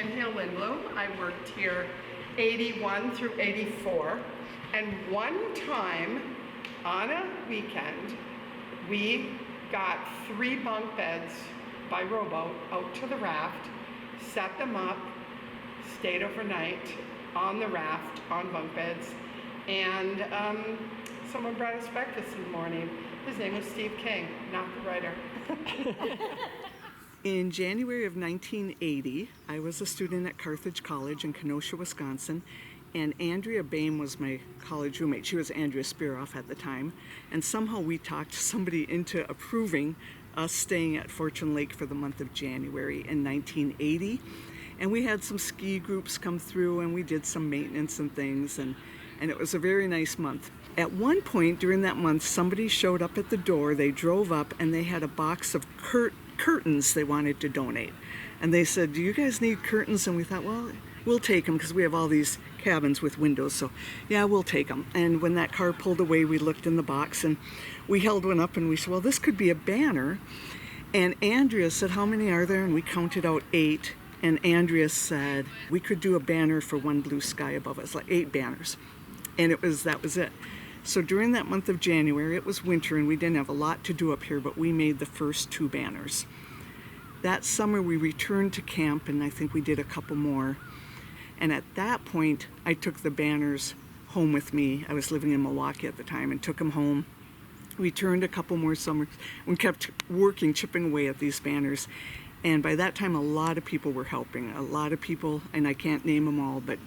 Penhill Lindblom. I worked here 81 through 84. And one time on a weekend, we got 3 bunk beds by rowboat out to the raft, set them up, stayed overnight on the raft on bunk beds, and someone brought us breakfast in the morning. His name was Steve King, not the writer. In January of 1980, I was a student at Carthage College in Kenosha, Wisconsin, and Andrea Boehm was my college roommate. She was Andrea Spiroff at the time, and somehow we talked somebody into approving us staying at Fortune Lake for the month of January in 1980. And we had some ski groups come through, and we did some maintenance and things, and it was a very nice month. At one point during that month, somebody showed up at the door. They drove up, and they had a box of curtains they wanted to donate. And they said, "Do you guys need curtains?" And we thought, well, we'll take them because we have all these cabins with windows, so yeah, we'll take them. And when that car pulled away, we looked in the box, and we held one up, and we said, well, this could be a banner. And Andrea said, "How many are there?" And we counted out 8. And Andrea said, we could do a banner for One Blue Sky above us, like 8 banners. And that was it. So during that month of January, it was winter and we didn't have a lot to do up here, but we made the first 2 banners. That summer we returned to camp, and I think we did a couple more. And at that point, I took the banners home with me. I was living in Milwaukee at the time, and took them home. We returned a couple more summers and kept working, chipping away at these banners. And by that time, a lot of people were helping. A lot of people, and I can't name them all, but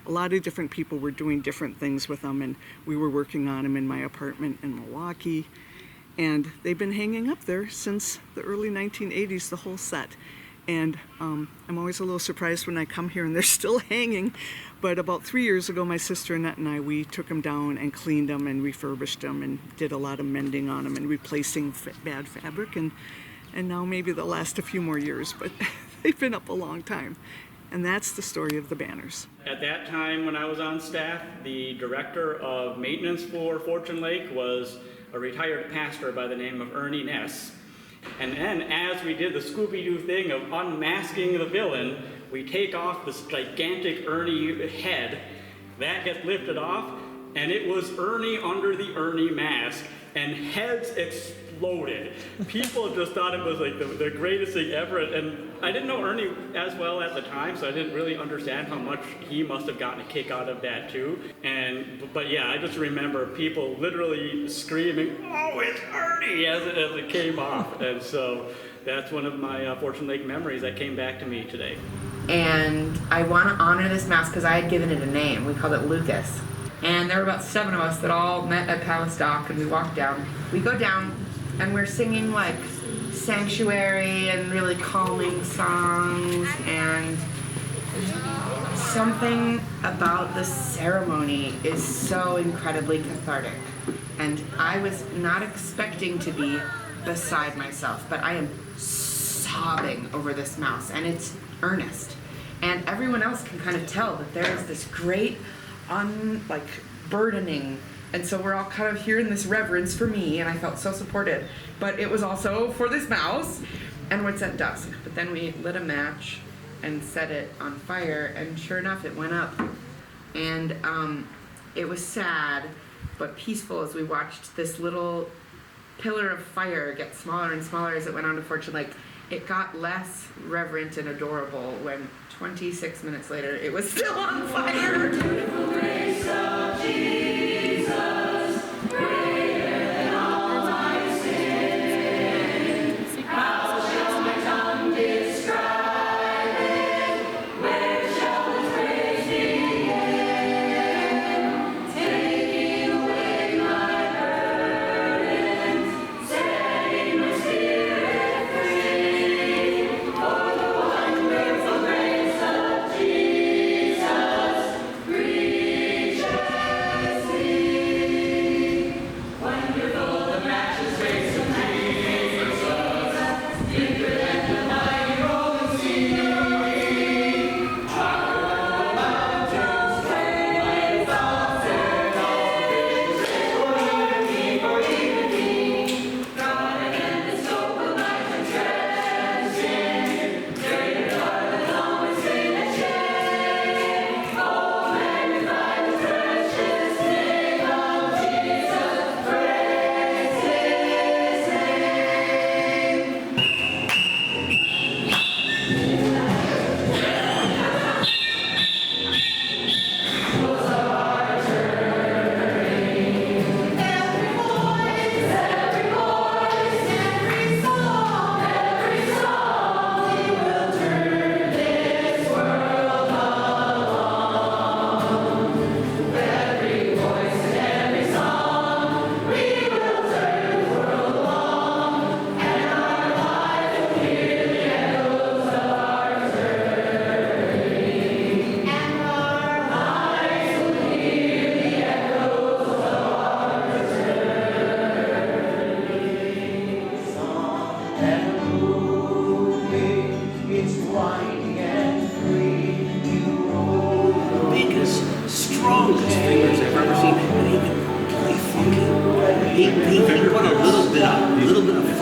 a lot of different people were doing different things with them, and we were working on them in my apartment in Milwaukee. And they've been hanging up there since the early 1980s, the whole set. And I'm always a little surprised when I come here and they're still hanging. But about 3 years ago, my sister Annette and I, we took them down and cleaned them and refurbished them and did a lot of mending on them and replacing bad fabric. And now maybe they'll last a few more years, but they've been up a long time. And that's the story of the banners. At that time when I was on staff, the director of maintenance for Fortune Lake was a retired pastor by the name of Ernie Ness. And then as we did the Scooby-Doo thing of unmasking the villain, we take off this gigantic Ernie head, that gets lifted off, and it was Ernie under the Ernie mask, and heads exploded. People just thought it was like the greatest thing ever, and I didn't know Ernie as well at the time, so I didn't really understand how much he must have gotten a kick out of that too. But yeah, I just remember people literally screaming, "Oh, it's Ernie!" as it came off, and so that's one of my Fortune Lake memories that came back to me today. And I want to honor this mouse because I had given it a name. We called it Lucas. And there were about 7 of us that all met at Palace Dock, and we walked down. We go down, and we're singing like Sanctuary and really calming songs, and something about the ceremony is so incredibly cathartic. And I was not expecting to be beside myself, but I am sobbing over this mouse, and it's earnest. And everyone else can kind of tell that there is this great burdening, and so we're all kind of here in this reverence for me, and I felt so supported, but it was also for this mouse, and what's at dusk. But then we lit a match and set it on fire, and sure enough it went up, and it was sad but peaceful as we watched this little pillar of fire get smaller and smaller as it went on to Fortune Lake. It got less reverent and adorable when 26 minutes later it was still on fire. Grace of Jesus, greater than all my sins. How shall my tongue describe it? Where shall this praise begin? Taking away my burdens, setting my spirit free. Oh, the wonderful grace of Jesus, breathe.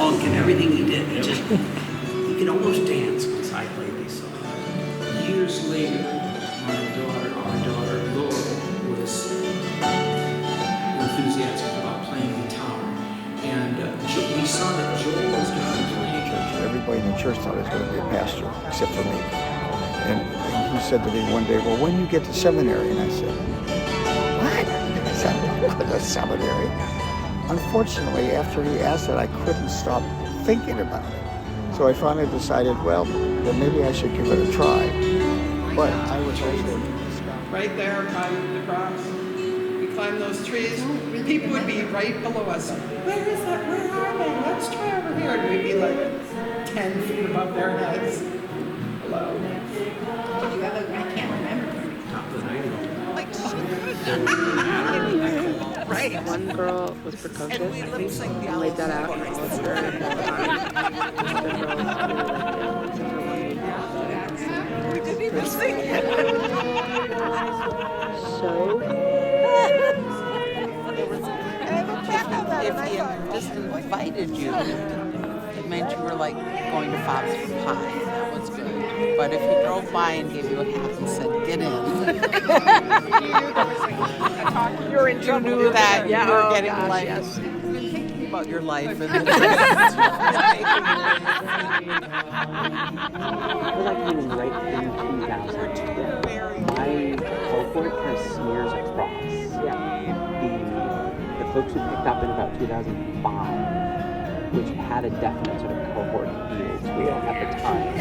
funk and everything he did. He could almost dance once I played these songs. Years later, our daughter Laura was enthusiastic about playing guitar, and we saw that Joel was going to play. Everybody in the church thought I was going to be a pastor, except for me. And he said to me one day, well, when you get to seminary? And I said, what? I said, I'm not going to seminary. Unfortunately, after he asked it, I couldn't stop thinking about it. So I finally decided, well, then maybe I should give it a try. But I was also... Right there by the cross. We climbed those trees. People would be right below us. Where is that? Where are they? Let's try over here. And we'd be like 10 feet above their heads. Hello. I can't remember. Right. One girl was precocious and laid that out and all of We didn't even sing it. So If he just invited you, it meant you were like going to Bob's for pie. That was good. But if he drove by and gave you a hat and said, "Get in," you're in you trouble. knew that Yeah, you were oh, getting gosh, like yes. thinking about your life and. I feel like he was right in 2000. My cohort kind of smears across. The folks who picked up in about 2005, which had a definite sort of cohort feel to it at the time.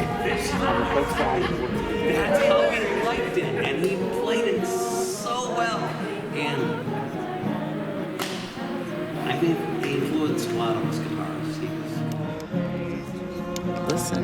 On the folks that I was working with, That's how he liked it, and he played it so well. And I think he influenced a lot of his guitarists. Listen,